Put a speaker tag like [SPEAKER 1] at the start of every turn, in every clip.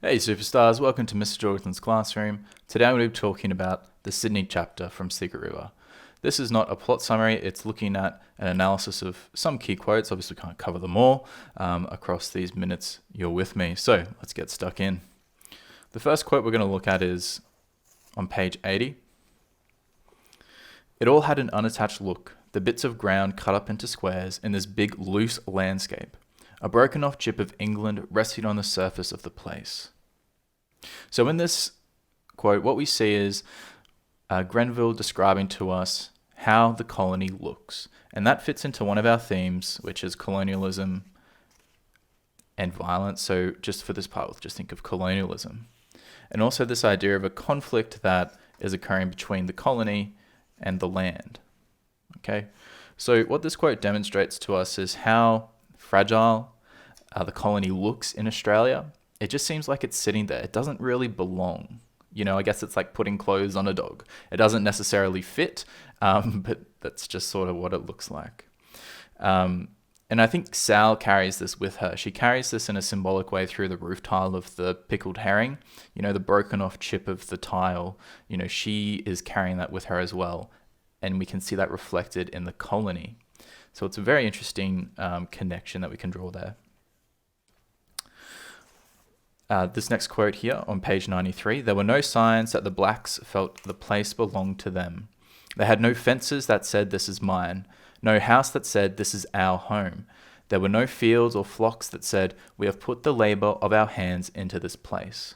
[SPEAKER 1] Hey superstars, welcome to Mr. Jordan's Classroom. Today I'm going to be talking about the Sydney chapter from Secret River. This is not a plot summary, it's looking at an analysis of some key quotes. Obviously can't cover them all across these minutes you're with me, so let's get stuck in. The first quote we're going to look at is on page 80. It all had an unattached look, the bits of ground cut up into squares in this big loose landscape. A broken off chip of England resting on the surface of the place. So in this quote, what we see is Grenville describing to us how the colony looks. And that fits into one of our themes, which is colonialism and violence. So just for this part, we'll just think of colonialism. And also this idea of a conflict that is occurring between the colony and the land. Okay, so what this quote demonstrates to us is how fragile the colony looks in Australia. It just seems like it's sitting there. It doesn't really belong. I guess it's like putting clothes on a dog. It doesn't necessarily fit, but that's just sort of what it looks like. And I think Sal carries this with her. She carries this in a symbolic way through the roof tile of the pickled herring, the broken off chip of the tile. She is carrying that with her as well. And we can see that reflected in the colony. So it's a very interesting connection that we can draw there. This next quote here on page 93, there were no signs that the blacks felt the place belonged to them. They had no fences that said this is mine, no house that said this is our home. There were no fields or flocks that said we have put the labour of our hands into this place.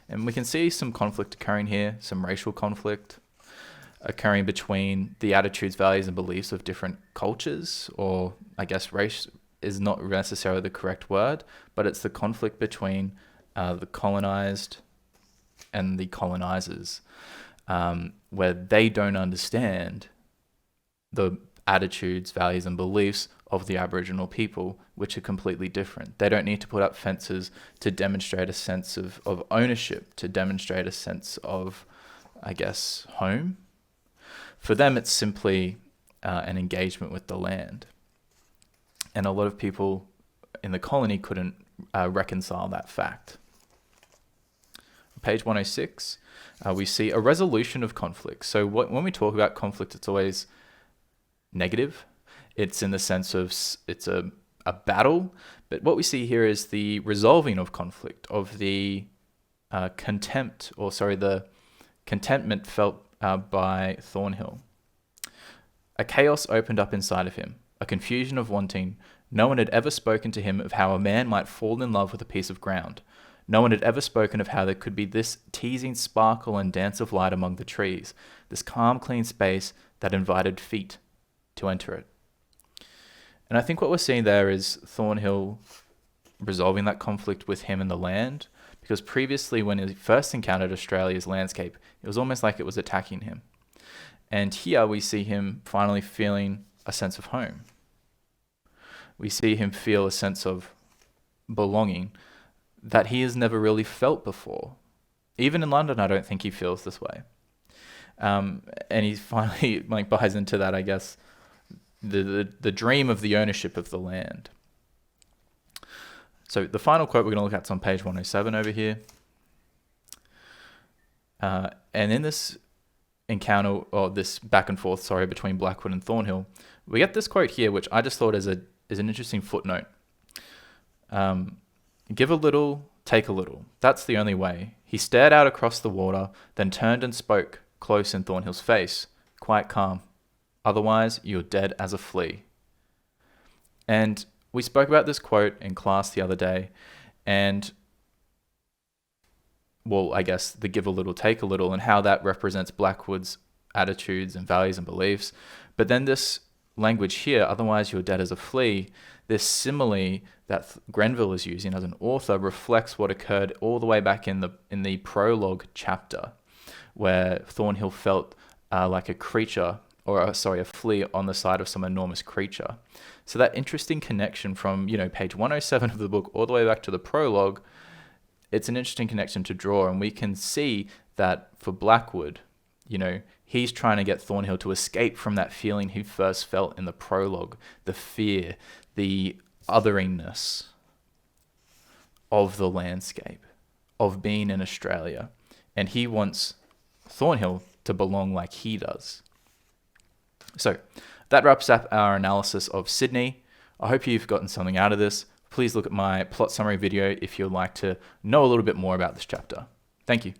[SPEAKER 1] And we can see some conflict occurring here, some racial conflict occurring between the attitudes, values, and beliefs of different cultures, or I guess race is not necessarily the correct word, but it's the conflict between the colonized and the colonizers, where they don't understand the attitudes, values, and beliefs of the Aboriginal people, which are completely different. They don't need to put up fences to demonstrate a sense of ownership, to demonstrate a sense of, I guess, home. For them, it's simply an engagement with the land. And a lot of people in the colony couldn't reconcile that fact. Page 106, we see a resolution of conflict. So when we talk about conflict, it's always negative. It's in the sense of it's a battle. But what we see here is the resolving of conflict, of the the contentment felt by Thornhill. A chaos opened up inside of him, a confusion of wanting. No one had ever spoken to him of how a man might fall in love with a piece of ground. No one had ever spoken of how there could be this teasing sparkle and dance of light among the trees, this calm, clean space that invited feet to enter it. And I think what we're seeing there is Thornhill resolving that conflict with him and the land, because previously when he first encountered Australia's landscape, it was almost like it was attacking him. And here we see him finally feeling a sense of home. We see him feel a sense of belonging that he has never really felt before. Even in London, I don't think he feels this way. And he finally buys into that, I guess, the dream of the ownership of the land. So the final quote we're going to look at is on page 107 over here. And in this encounter, or this back and forth, between Blackwood and Thornhill, we get this quote here, which I just thought is an interesting footnote. Give a little, take a little. That's the only way. He stared out across the water, then turned and spoke, close in Thornhill's face, quite calm. Otherwise, you're dead as a flea. And we spoke about this quote in class the other day, and I guess the give a little, take a little, and how that represents Blackwood's attitudes and values and beliefs. But then this language here, otherwise you're dead as a flea, this simile that Grenville is using as an author reflects what occurred all the way back in the prologue chapter, where Thornhill felt like a creature, a flea on the side of some enormous creature. So that interesting connection from, page 107 of the book all the way back to the prologue, it's an interesting connection to draw. And we can see that for Blackwood, he's trying to get Thornhill to escape from that feeling he first felt in the prologue, the fear, the otheringness of the landscape, of being in Australia. And he wants Thornhill to belong like he does. So that wraps up our analysis of Sydney. I hope you've gotten something out of this. Please look at my plot summary video if you'd like to know a little bit more about this chapter. Thank you.